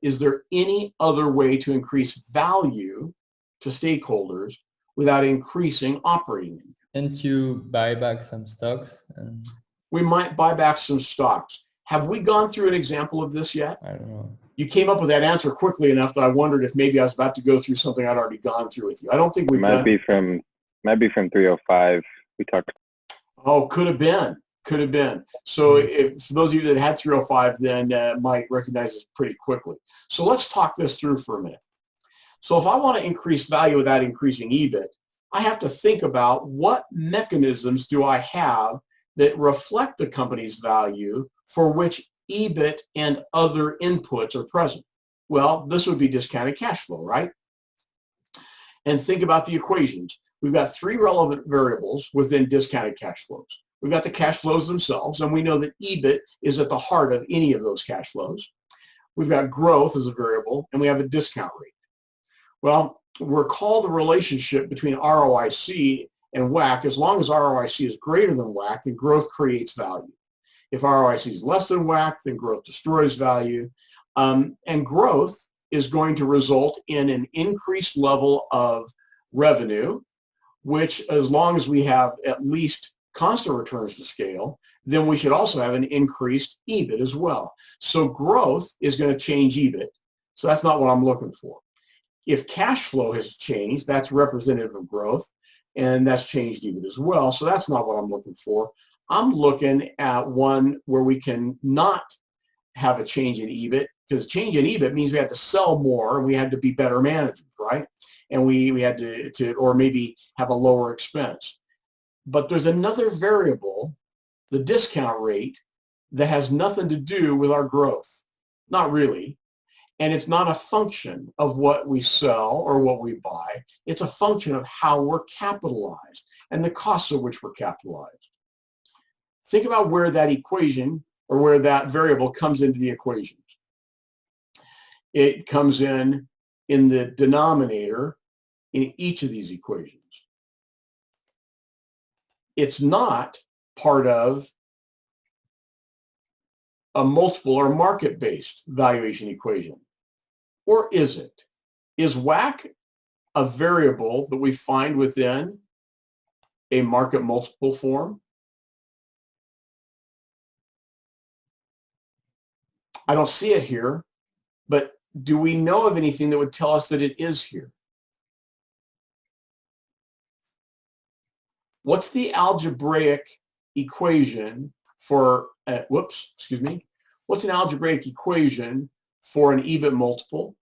Is there any other way to increase value to stakeholders without increasing operating income? Can't you buy back some stocks? And We might buy back some stocks. Have we gone through an example of this yet? I don't know. You came up with that answer quickly enough that I wondered if maybe I was about to go through something I'd already gone through with you. I don't think we've Might be from 305. We talked. Oh, could have been. Could have been. So if, for those of you that had 305, then might recognize this pretty quickly. So let's talk this through for a minute. So if I want to increase value without increasing EBIT, I have to think about what mechanisms do I have that reflect the company's value for which EBIT and other inputs are present. Well, this would be discounted cash flow, right? And think about the equations. We've got three relevant variables within discounted cash flows. We've got the cash flows themselves, and we know that EBIT is at the heart of any of those cash flows. We've got growth as a variable, and we have a discount rate. Well, recall the relationship between ROIC and WACC. As long as ROIC is greater than WACC, then growth creates value. If ROIC is less than WACC, then growth destroys value. And growth is going to result in an increased level of revenue, which as long as we have at least constant returns to scale, then we should also have an increased EBIT as well. So growth is going to change EBIT. So that's not what I'm looking for. If cash flow has changed, that's representative of growth, and that's changed EBIT as well. So that's not what I'm looking for. I'm looking at one where we can not have a change in EBIT, because change in EBIT means we had to sell more and we had to be better managers, right? And we had to or maybe have a lower expense. But there's another variable, the discount rate, that has nothing to do with our growth. Not really. And it's not a function of what we sell or what we buy. It's a function of how we're capitalized and the costs of which we're capitalized. Think about where that equation or where that variable comes into the equation. It comes in the denominator in each of these equations. It's not part of a multiple or market-based valuation equation. Or is it? Is WACC a variable that we find within a market multiple form? I don't see it here, but do we know of anything that would tell us that it is here? What's the algebraic equation for, what's an algebraic equation for an EBIT multiple?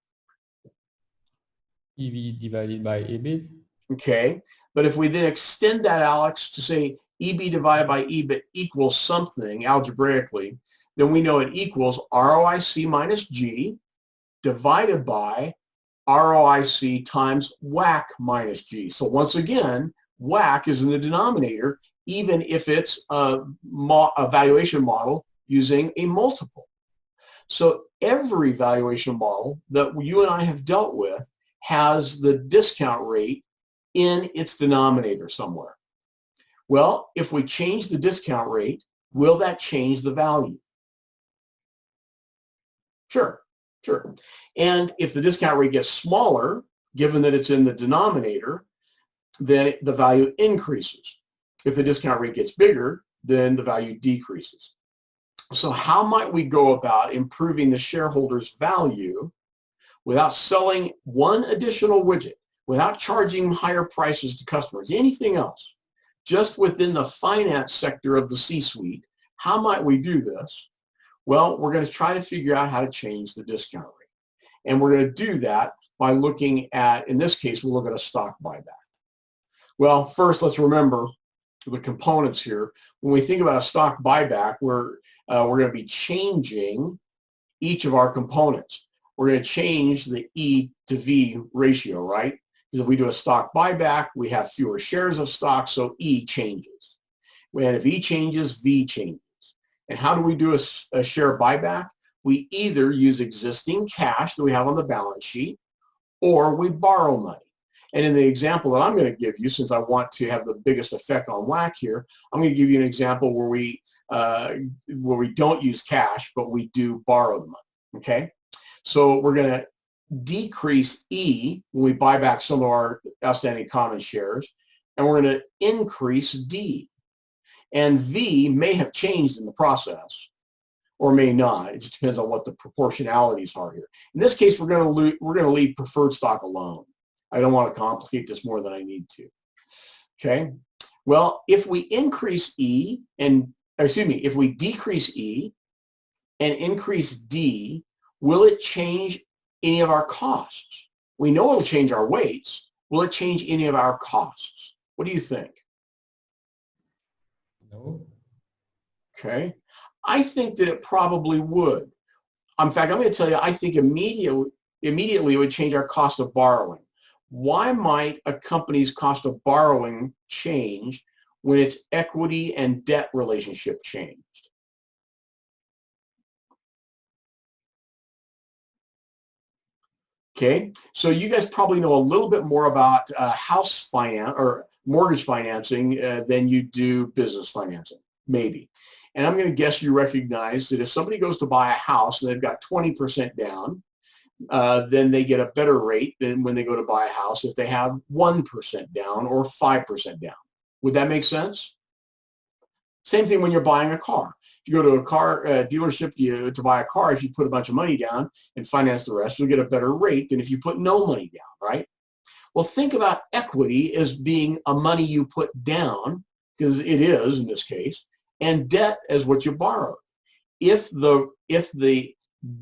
EV divided by EBIT. Okay, but if we then extend that, Alex, to say EB divided by EBIT equals something algebraically, then we know it equals ROIC minus G divided by ROIC times WACC minus G. So once again, WACC is in the denominator, even if it's a valuation model using a multiple. So every valuation model that you and I have dealt with has the discount rate in its denominator somewhere. Well, if we change the discount rate, will that change the value? Sure. And if the discount rate gets smaller, given that it's in the denominator, then the value increases. If the discount rate gets bigger, then the value decreases. So how might we go about improving the shareholders' value without selling one additional widget, without charging higher prices to customers, anything else, just within the finance sector of the C-suite? How might we do this? Well, we're going to try to figure out how to change the discount rate. And we're going to do that by looking at, in this case, we'll look at a stock buyback. Well, first, let's remember the components here. When we think about a stock buyback, we're going to be changing each of our components. We're going to change the E to V ratio, right? Because if we do a stock buyback, we have fewer shares of stock, so E changes. And if E changes, V changes. And how do we do a share buyback? We either use existing cash that we have on the balance sheet, or we borrow money. And in the example that I'm going to give you, since I want to have the biggest effect on WACC here, I'm going to give you an example where we don't use cash, but we do borrow the money. Okay? So we're going to decrease E when we buy back some of our outstanding common shares, and we're going to increase D. And V may have changed in the process or may not. It just depends on what the proportionalities are here. In this case, we're going to leave preferred stock alone. I don't want to complicate this more than I need to. Okay. Well, if we increase E if we decrease E and increase D, will it change any of our costs? We know it'll change our weights. Will it change any of our costs? What do you think? No. Okay. I think that it probably would. In fact, I'm going to tell you, I think immediately it would change our cost of borrowing. Why might a company's cost of borrowing change when its equity and debt relationship changed? Okay, so you guys probably know a little bit more about house finance or mortgage financing than you do business financing, maybe. And I'm going to guess you recognize that if somebody goes to buy a house and they've got 20% down, then they get a better rate than when they go to buy a house if they have 1% down or 5% down. Would that make sense? Same thing when you're buying a car. If you go to a car dealership to buy a car, if you put a bunch of money down and finance the rest, you'll get a better rate than if you put no money down, right? Well, think about equity as being a money you put down, because it is in this case, and debt as what you borrowed. If the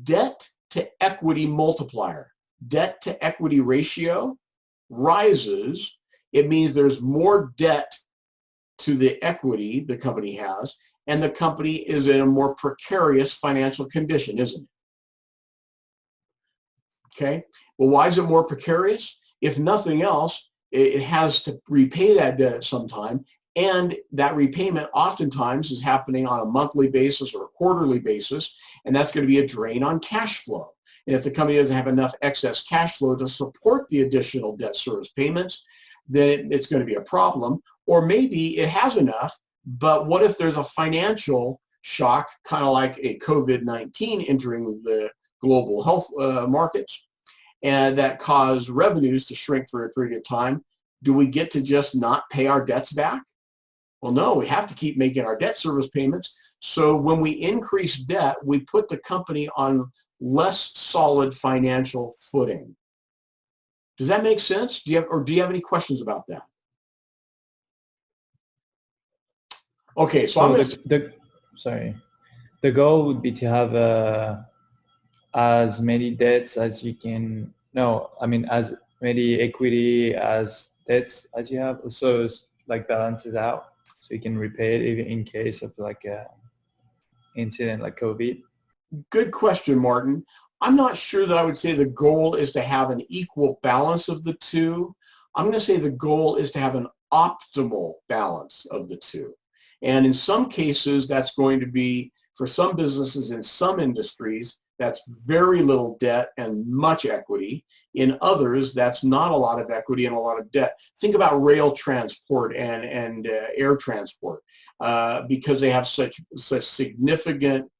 debt to equity multiplier, debt to equity ratio rises, it means there's more debt to the equity the company has, and the company is in a more precarious financial condition, isn't it? Okay, well, why is it more precarious? If nothing else, it has to repay that debt at some time, and that repayment oftentimes is happening on a monthly basis or a quarterly basis, and that's going to be a drain on cash flow. And if the company doesn't have enough excess cash flow to support the additional debt service payments, then it's going to be a problem. Or maybe it has enough, but what if there's a financial shock, kind of like a COVID-19 entering the global health markets, and that caused revenues to shrink for a period of time? Do we get to just not pay our debts back? Well, no, we have to keep making our debt service payments. So when we increase debt, we put the company on less solid financial footing. Does that make sense? Do you have any questions about that? Okay, so I'm the goal would be to have as many debts as you can. No, I mean as many equity as debts as you have, so it's like balances out, so you can repay it even in case of like a incident like COVID. Good question, Martin. I'm not sure that I would say the goal is to have an equal balance of the two. I'm going to say the goal is to have an optimal balance of the two. And in some cases, that's going to be, for some businesses in some industries, that's very little debt and much equity. In others, that's not a lot of equity and a lot of debt. Think about rail transport and air transport, because they have such significant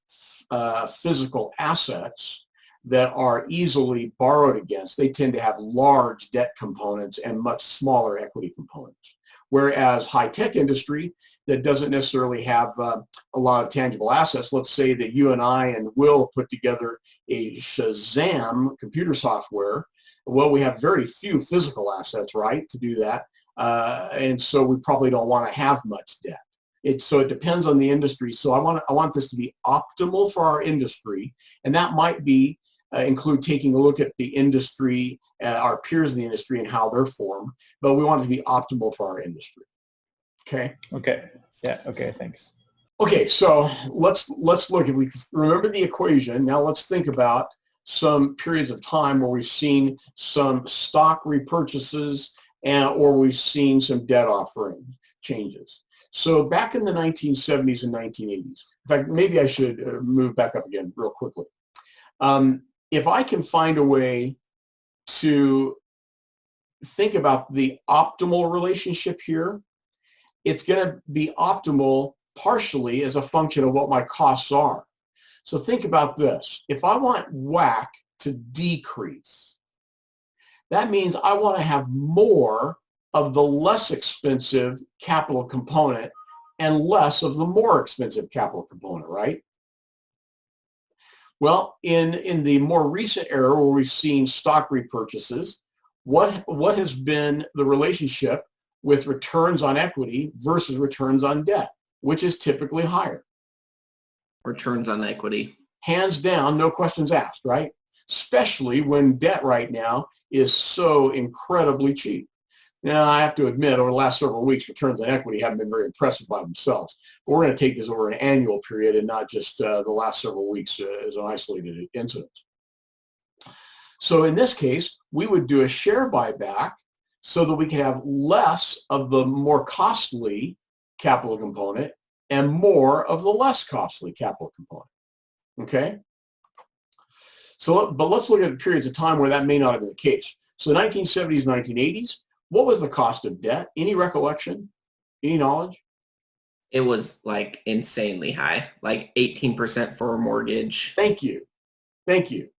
physical assets that are easily borrowed against. They tend to have large debt components and much smaller equity components. Whereas high-tech industry that doesn't necessarily have a lot of tangible assets, let's say that you and I and Will put together a Shazam computer software. Well, we have very few physical assets, right, to do that. And so we probably don't want to have much debt. So it depends on the industry. So I want this to be optimal for our industry, and that might be include taking a look at the industry, our peers in the industry and how they're formed, but we want it to be optimal for our industry. Okay? Okay. Yeah, okay, thanks. Okay, so let's look. If we remember the equation, now let's think about some periods of time where we've seen some stock repurchases or we've seen some debt offering changes. So back in the 1970s and 1980s, in fact, maybe I should move back up again real quickly. If I can find a way to think about the optimal relationship here, it's going to be optimal partially as a function of what my costs are. So think about this. If I want WACC to decrease. That means I want to have more of the less expensive capital component and less of the more expensive capital component, right? Well, in the more recent era where we've seen stock repurchases, what has been the relationship with returns on equity versus returns on debt, which is typically higher? Returns on equity. Hands down, no questions asked, right? Especially when debt right now is so incredibly cheap. Now, I have to admit, over the last several weeks, returns on equity haven't been very impressive by themselves. But we're going to take this over an annual period and not just the last several weeks as an isolated incident. So in this case, we would do a share buyback so that we can have less of the more costly capital component and more of the less costly capital component. Okay? So, but let's look at periods of time where that may not have been the case. So the 1970s, 1980s, what was the cost of debt? Any recollection? Any knowledge? It was like insanely high, like 18% for a mortgage. Thank you. Thank you.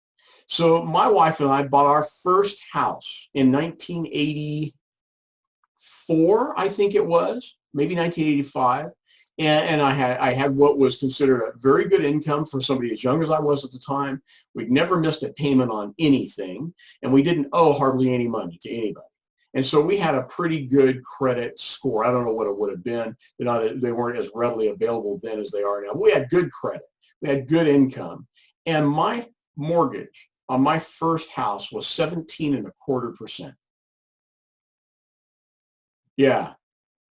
So my wife and I bought our first house in 1984, I think it was, maybe 1985. And I had what was considered a very good income for somebody as young as I was at the time. We'd never missed a payment on anything, and we didn't owe hardly any money to anybody. And so we had a pretty good credit score. I don't know what it would have been. They weren't as readily available then as they are now. We had good credit. We had good income. And my mortgage on my first house was 17.25%. Yeah,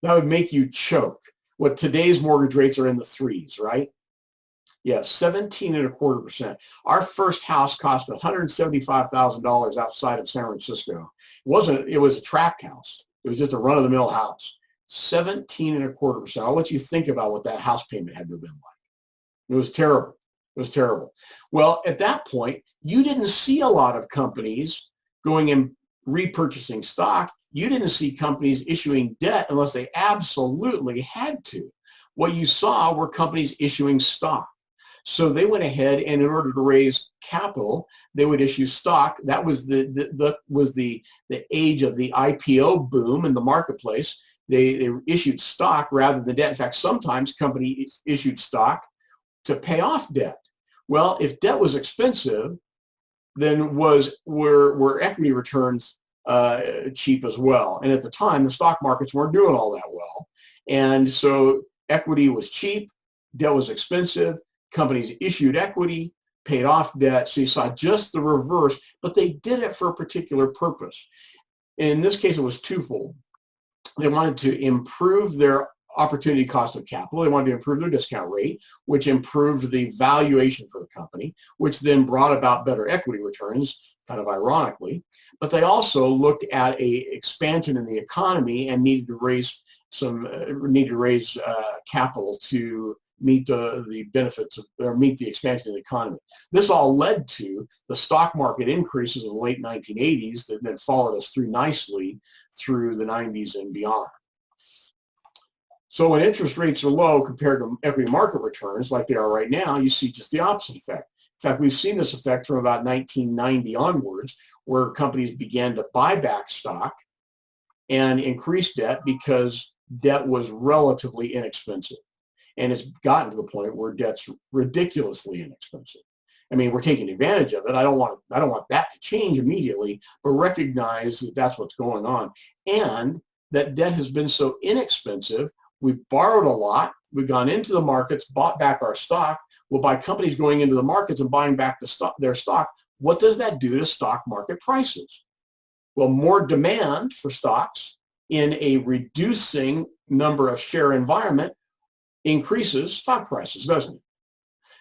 that would make you choke. What today's mortgage rates are in the threes, right? Yeah, 17.25%. Our first house cost $175,000 outside of San Francisco. It was a tract house. It was just a run-of-the-mill house. 17.25%. I'll let you think about what that house payment had to have been like. It was terrible. It was terrible. Well, at that point, you didn't see a lot of companies going and repurchasing stock. You didn't see companies issuing debt unless they absolutely had to. What you saw were companies issuing stock. So they went ahead and in order to raise capital, they would issue stock. That was the age of the IPO boom in the marketplace. They issued stock rather than debt. In fact, sometimes companies issued stock to pay off debt. Well, if debt was expensive, then were equity returns cheap as well. And at the time, the stock markets weren't doing all that well. And so equity was cheap, debt was expensive. Companies issued equity, paid off debt. So you saw just the reverse, but they did it for a particular purpose. In this case, it was twofold. They wanted to improve their opportunity cost of capital. They wanted to improve their discount rate, which improved the valuation for the company, which then brought about better equity returns, kind of ironically. But they also looked at a expansion in the economy and needed to raise capital to meet the benefits of, or meet the expansion of the economy. This all led to the stock market increases in the late 1980s that then followed us through nicely through the 90s and beyond. So when interest rates are low compared to equity market returns like they are right now, you see just the opposite effect. In fact, we've seen this effect from about 1990 onwards, where companies began to buy back stock and increase debt because debt was relatively inexpensive. And it's gotten to the point where debt's ridiculously inexpensive. I mean, we're taking advantage of it. I don't want that to change immediately, but recognize that that's what's going on. And that debt has been so inexpensive, we've borrowed a lot, we've gone into the markets, bought back our stock. Well, by companies going into the markets and buying back their stock, what does that do to stock market prices? Well, more demand for stocks in a reducing number of share environment increases stock prices, doesn't it?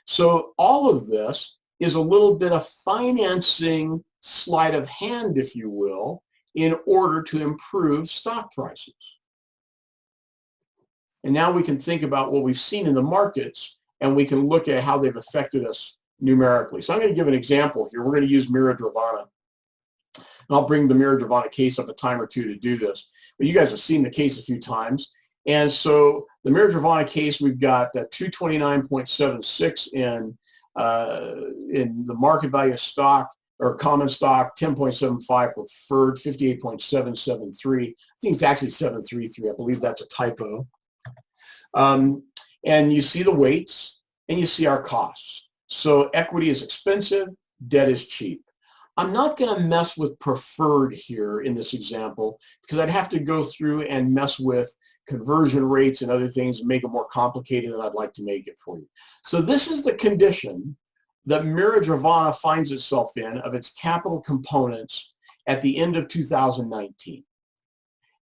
So all of this is a little bit of financing sleight of hand, if you will, in order to improve stock prices. And now we can think about what we've seen in the markets, and we can look at how they've affected us numerically. So I'm going to give an example here. We're going to use Mira Dravana. And I'll bring the Mira Dravana case up a time or two to do this. But you guys have seen the case a few times. And so the Mira Dravana case, we've got 229.76 in the market value of stock, or common stock, 10.75 preferred, 58.773. I think it's actually 733. I believe that's a typo. And you see the weights and you see our costs. So equity is expensive, debt is cheap. I'm not going to mess with preferred here in this example because I'd have to go through and mess with conversion rates and other things and make it more complicated than I'd like to make it for you. So this is the condition that Mirage Ravana finds itself in of its capital components at the end of 2019.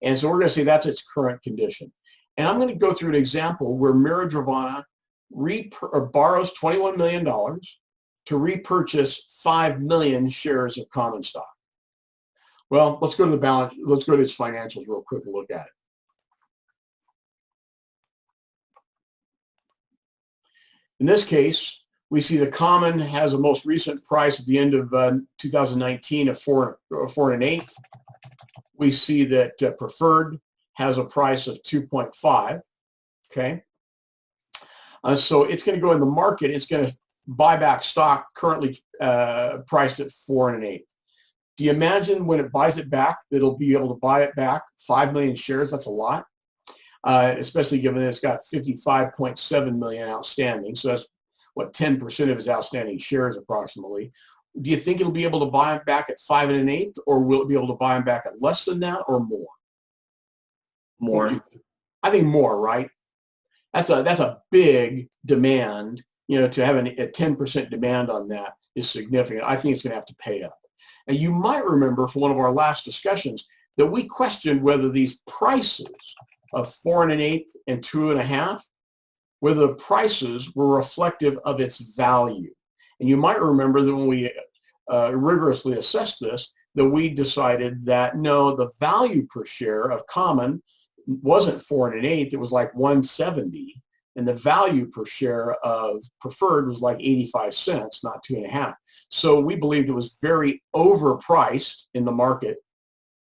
And so we're going to say that's its current condition. And I'm going to go through an example where Mirage Ravana borrows $21 million to repurchase 5 million shares of common stock. Well, let's go to the balance. Let's go to its financials real quick and look at it. In this case, we see the common has a most recent price at the end of 2019 of 4 1/8. We see that preferred has a price of 2.5. Okay. So it's going to go in the market. It's going to buy back stock currently priced at 4 1/8. Do you imagine when it buys it back that it'll be able to buy it back 5 million shares? That's a lot, especially given that it's got 55.7 million outstanding. So that's what 10% of its outstanding shares approximately. Do you think it'll be able to buy them back at 5 1/8, or will it be able to buy them back at less than that or more? More. I think more, right? That's a big demand. You know, to have a 10% demand on that is significant. I think it's going to have to pay up. And you might remember from one of our last discussions that we questioned whether these prices of 4 1/8 and 2.5, whether the prices were reflective of its value. And you might remember that when we rigorously assessed this, that we decided that no, the value per share of common wasn't 4 1/8, it was like 170, and the value per share of preferred was like 85 cents, not 2.5. So we believed it was very overpriced in the market,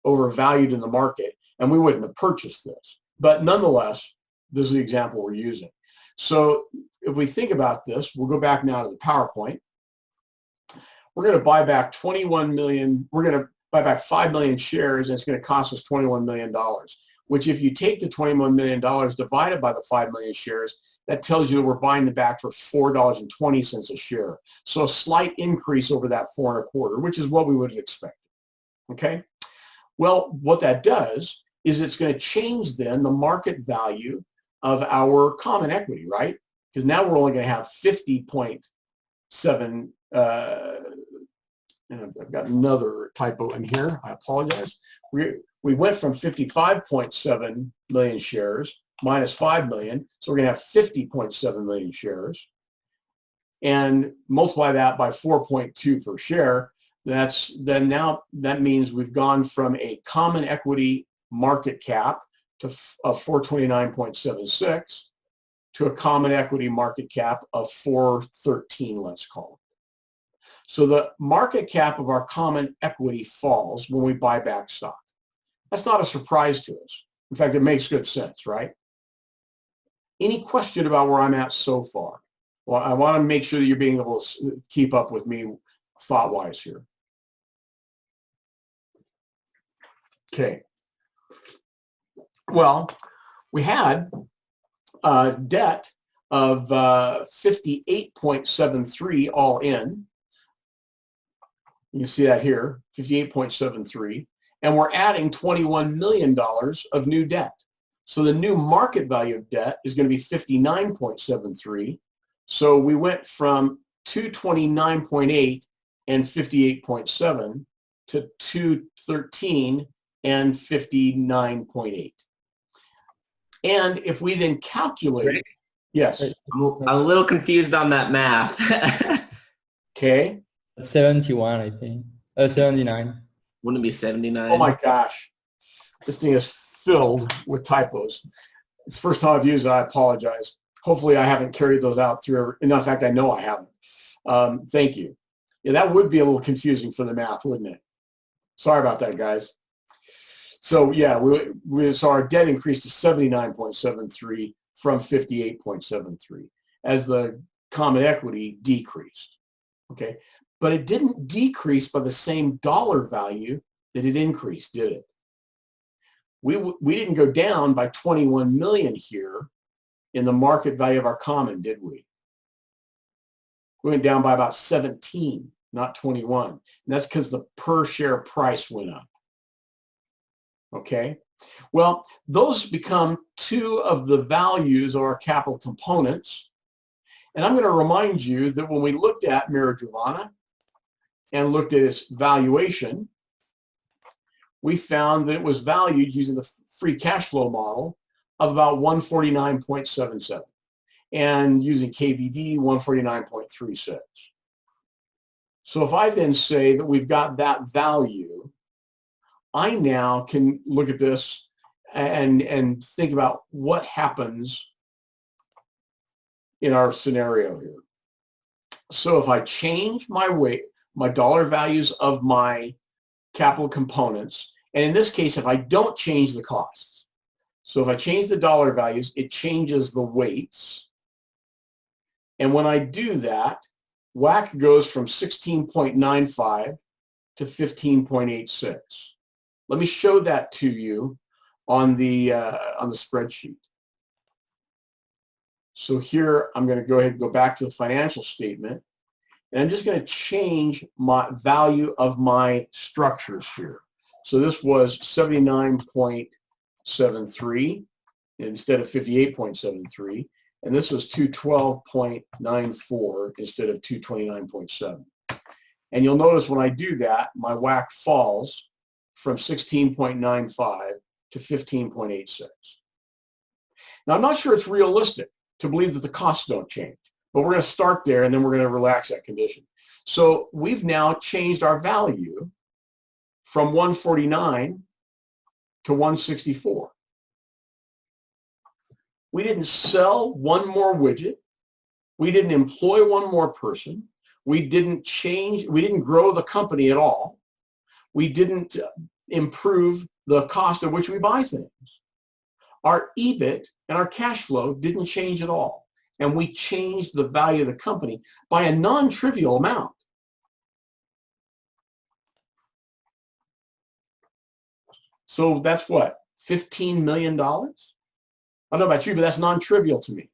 overvalued in the market, and we wouldn't have purchased this. But nonetheless, this is the example we're using. So if we think about this, we'll go back now to the PowerPoint. We're going to buy back 21 million, we're going to buy back 5 million shares, and it's going to cost us $21 million. Which if you take the $21 million divided by the 5 million shares, that tells you that we're buying them back for $4.20 a share. So a slight increase over that 4 1/4, which is what we would have expected. Okay? Well, what that does is it's going to change then the market value of our common equity, right? Because now we're only going to have 50.7, and I've got another typo in here. I apologize. We went from 55.7 million shares minus 5 million, so we're going to have 50.7 million shares, and multiply that by 4.2 per share. Now that means we've gone from a common equity market cap of 429.76 to a common equity market cap of 413, let's call it. So the market cap of our common equity falls when we buy back stock. That's not a surprise to us. In fact, it makes good sense, right? Any question about where I'm at so far? Well, I want to make sure that you're being able to keep up with me thought-wise here. Okay. Well, we had debt of 58.73 all in. You can see that here, 58.73. And we're adding $21 million of new debt. So the new market value of debt is going to be 59.73. So we went from 229.8 and 58.7 to 213 and 59.8. And if we then calculate, yes. I'm a little confused on that math. Okay. 71, I think. 79. Wouldn't it be 79? Oh my gosh. This thing is filled with typos. It's the first time I've used it. I apologize. Hopefully I haven't carried those out through. In fact, I know I haven't. Thank you. Yeah, that would be a little confusing for the math, wouldn't it? Sorry about that, guys. So yeah, so our debt increased to 79.73 from 58.73 as the common equity decreased. Okay, but it didn't decrease by the same dollar value that it increased, did it? We didn't go down by 21 million here in the market value of our common, did we? We went down by about 17, not 21. And that's because the per share price went up. Okay? Well, those become two of the values of our capital components. And I'm going to remind you that when we looked at Marijuana and looked at its valuation, we found that it was valued using the free cash flow model of about 149.77 and using KBD 149.36. So if I then say that we've got that value, I now can look at this and think about what happens in our scenario here. So if I change my dollar values of my capital components, and in this case, if I don't change the costs, so if I change the dollar values, it changes the weights. And when I do that, WACC goes from 16.95 to 15.86. Let me show that to you on the spreadsheet. So here, I'm going to go ahead and go back to the financial statement, and I'm just going to change my value of my structures here. So this was 79.73 instead of 58.73, and this was 212.94 instead of 229.7. And you'll notice when I do that, my WACC falls from 16.95 to 15.86. Now, I'm not sure it's realistic to believe that the costs don't change, but we're going to start there and then we're going to relax that condition. So we've now changed our value from 149 to 164. We didn't sell one more widget. We didn't employ one more person. We didn't grow the company at all. We didn't improve the cost at which we buy things. Our EBIT and our cash flow didn't change at all. And we changed the value of the company by a non-trivial amount. So that's what, $15 million? I don't know about you, but that's non-trivial to me.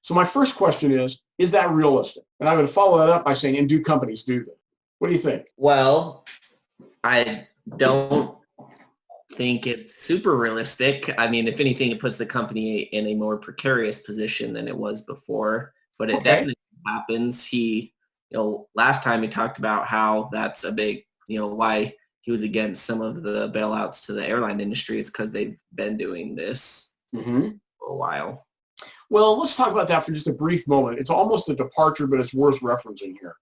So my first question is that realistic? And I'm going to follow that up by saying, and do companies do that? What do you think? Well, I don't think it's super realistic. I mean, if anything, it puts the company in a more precarious position than it was before, but it definitely happens. Last time he talked about how that's a big, why he was against some of the bailouts to the airline industry is because they've been doing this for a while. Well, let's talk about that for just a brief moment. It's almost a departure, but it's worth referencing here.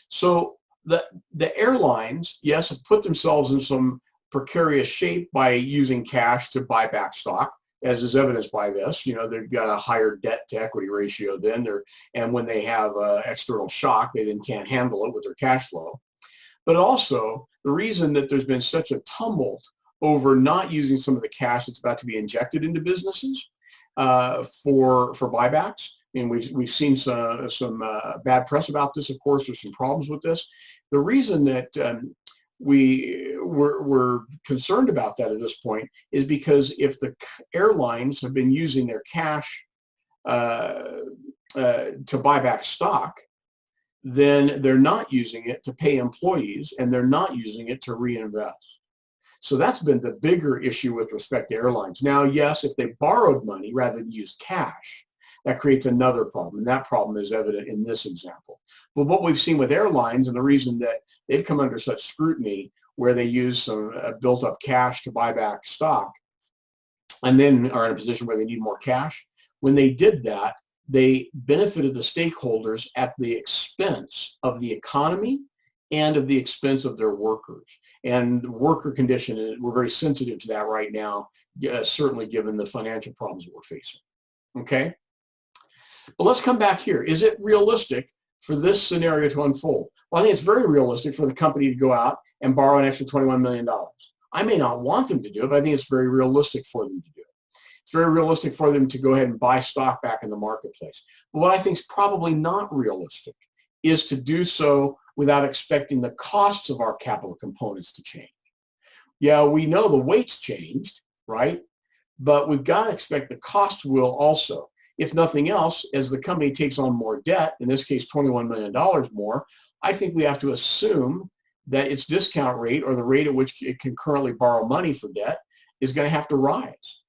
So the airlines, yes, have put themselves in some precarious shape by using cash to buy back stock, as is evidenced by this. They've got a higher debt to equity ratio and when they have external shock, they then can't handle it with their cash flow. But also, the reason that there's been such a tumult over not using some of the cash that's about to be injected into businesses for buybacks, and we've seen some bad press about this. Of course, there's some problems with this. The reason that we're concerned about that at this point is because if the airlines have been using their cash to buy back stock, then they're not using it to pay employees and they're not using it to reinvest. So that's been the bigger issue with respect to airlines. Now, yes, if they borrowed money rather than use cash, that creates another problem. And that problem is evident in this example. But what we've seen with airlines, and the reason that they've come under such scrutiny where they use some built up cash to buy back stock and then are in a position where they need more cash, when they did that, they benefited the stakeholders at the expense of the economy and of the expense of their workers. And worker condition, we're very sensitive to that right now, certainly given the financial problems that we're facing. Okay? But let's come back here. Is it realistic for this scenario to unfold? Well, I think it's very realistic for the company to go out and borrow an extra $21 million. I may not want them to do it, but I think it's very realistic for them to do it. It's very realistic for them to go ahead and buy stock back in the marketplace. But what I think is probably not realistic is to do so without expecting the costs of our capital components to change. Yeah, we know the weights changed, right? But we've got to expect the cost will also. If nothing else, as the company takes on more debt, in this case $21 million more, I think we have to assume that its discount rate, or the rate at which it can currently borrow money for debt, is going to have to rise.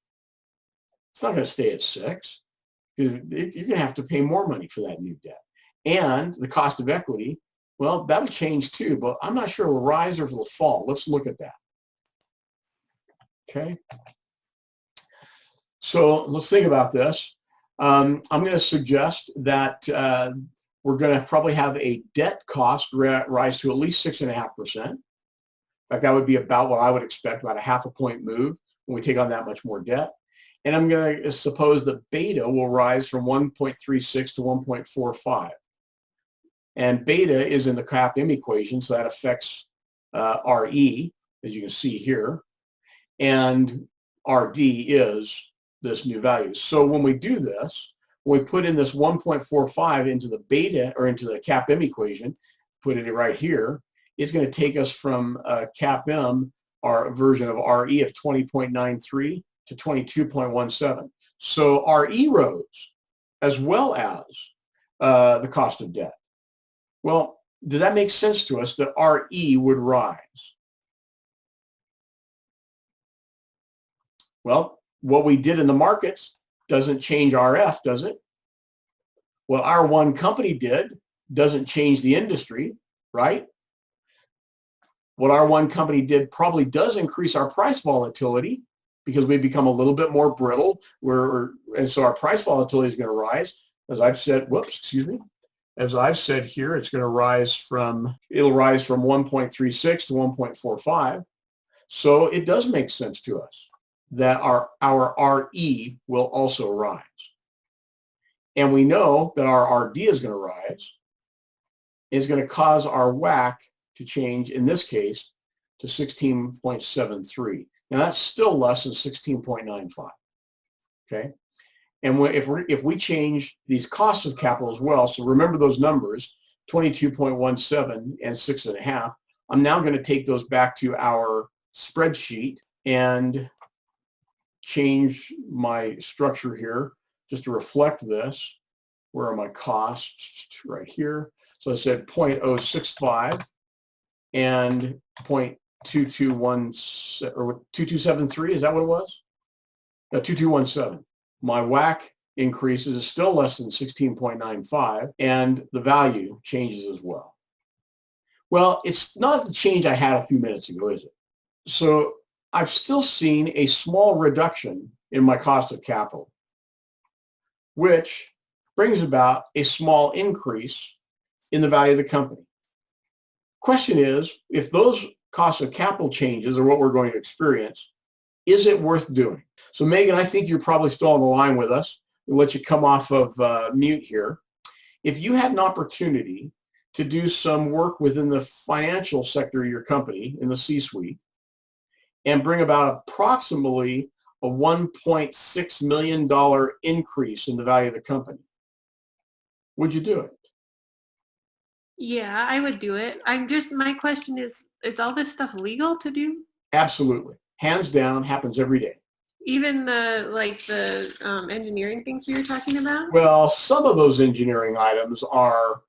It's not going to stay at 6. You're going to have to pay more money for that new debt. And the cost of equity, well, that'll change too, but I'm not sure it will rise or if it'll fall. Let's look at that. Okay. So let's think about this. I'm going to suggest that we're going to probably have a debt cost rise to at least 6.5%. In fact, that would be about what I would expect, about a 0.5 point move when we take on that much more debt. And I'm going to suppose that beta will rise from 1.36 to 1.45. And beta is in the CAPM equation, so that affects RE, as you can see here. And RD is this new value. So when we do this, when we put in this 1.45 into the beta, or into the CAPM equation, put it right here, it's going to take us from CAPM, our version of RE of 20.93 to 22.17. So RE rose as well as the cost of debt. Well, does that make sense to us that RE would rise? Well, what we did in the markets doesn't change RF, does it? What our one company did doesn't change the industry, right? What our one company did probably does increase our price volatility, because we become a little bit more brittle, and so our price volatility is going to rise. As I've said, as I've said here, it'll rise from 1.36 to 1.45. So it does make sense to us that our RE will also rise. And we know that our RD is going to rise. It's going to cause our WACC to change, in this case, to 16.73. Now that's still less than 16.95, okay? And if we change these costs of capital as well, so remember those numbers, 22.17 and 6.5, I'm now going to take those back to our spreadsheet and change my structure here just to reflect this. Where are my costs? Right here. So I said 0.065 and 0.2217 or 2273. Is that what it was? 2217. My WACC increases is still less than 16.95, and the value changes as well. Well, it's not the change I had a few minutes ago, is it? So I've still seen a small reduction in my cost of capital, which brings about a small increase in the value of the company. Question is, if those cost of capital changes are what we're going to experience, is it worth doing? So Megan, I think you're probably still on the line with us. We'll let you come off of mute here. If you had an opportunity to do some work within the financial sector of your company, in the C-suite, and bring about approximately a $1.6 million increase in the value of the company, would you do it? Yeah, I would do it. My question is all this stuff legal to do? Absolutely. Hands down, happens every day. Even the engineering things we were talking about? Well, some of those engineering items are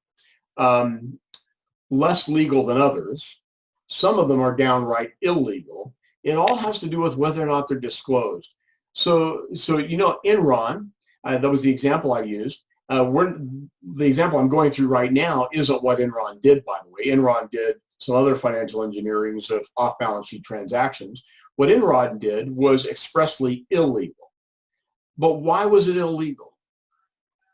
less legal than others. Some of them are downright illegal. It all has to do with whether or not they're disclosed. So Enron, that was the example I used. The example I'm going through right now isn't what Enron did, by the way. Enron did some other financial engineering of off-balance sheet transactions. What Enron did was expressly illegal. But why was it illegal?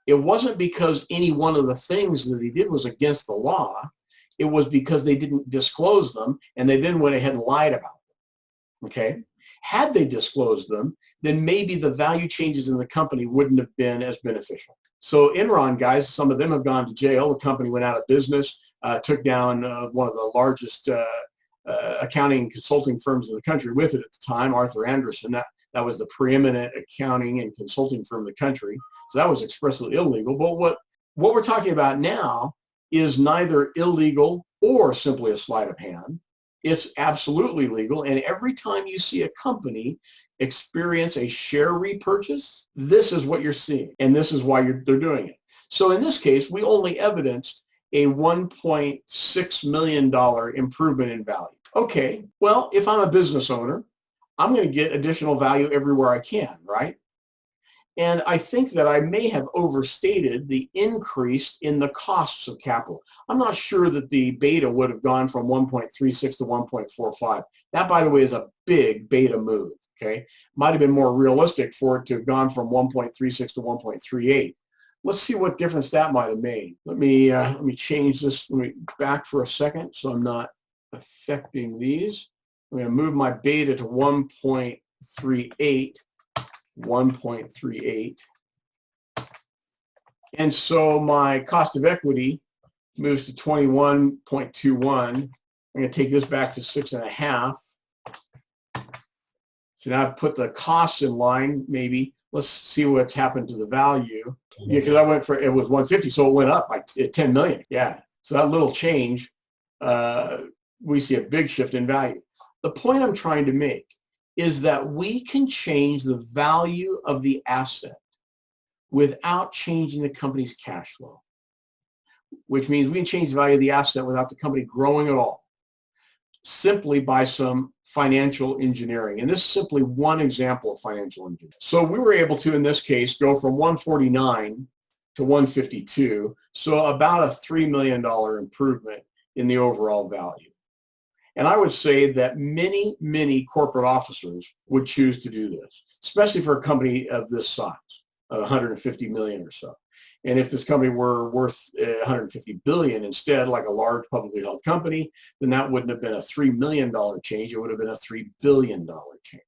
It wasn't because any one of the things that he did was against the law. It was because they didn't disclose them, and they then went ahead and lied about them. Okay? Had they disclosed them, then maybe the value changes in the company wouldn't have been as beneficial. So Enron guys, some of them have gone to jail. The company went out of business, took down one of the largest accounting and consulting firms in the country with it at the time, Arthur Andersen. That was the preeminent accounting and consulting firm in the country. So that was expressly illegal. But what we're talking about now is neither illegal or simply a sleight of hand. It's absolutely legal. And every time you see a company experience a share repurchase, this is what you're seeing. And this is why they're doing it. So in this case, we only evidenced a $1.6 million improvement in value. Okay, well, if I'm a business owner, I'm going to get additional value everywhere I can, right? And I think that I may have overstated the increase in the costs of capital. I'm not sure that the beta would have gone from 1.36 to 1.45. That, by the way, is a big beta move, okay? Might have been more realistic for it to have gone from 1.36 to 1.38. Let's see what difference that might have made. Let me change this. Let me back for a second so I'm not affecting these. I'm going to move my beta to 1.38. 1.38. And so my cost of equity moves to 21.21. I'm going to take this back to 6.5. So now I've put the costs in line, maybe. Let's see what's happened to the value. Yeah, because I went for, it was 150, so it went up by 10 million. Yeah, so that little change, we see a big shift in value. The point I'm trying to make is that we can change the value of the asset without changing the company's cash flow, which means we can change the value of the asset without the company growing at all, simply by some financial engineering. And this is simply one example of financial engineering. So we were able to, in this case, go from 149 to 152, so about a $3 million improvement in the overall value. And I would say that many, many corporate officers would choose to do this, especially for a company of this size, 150 million or so. And if this company were worth 150 billion instead, like a large publicly held company, then that wouldn't have been a $3 million change. It would have been a $3 billion change.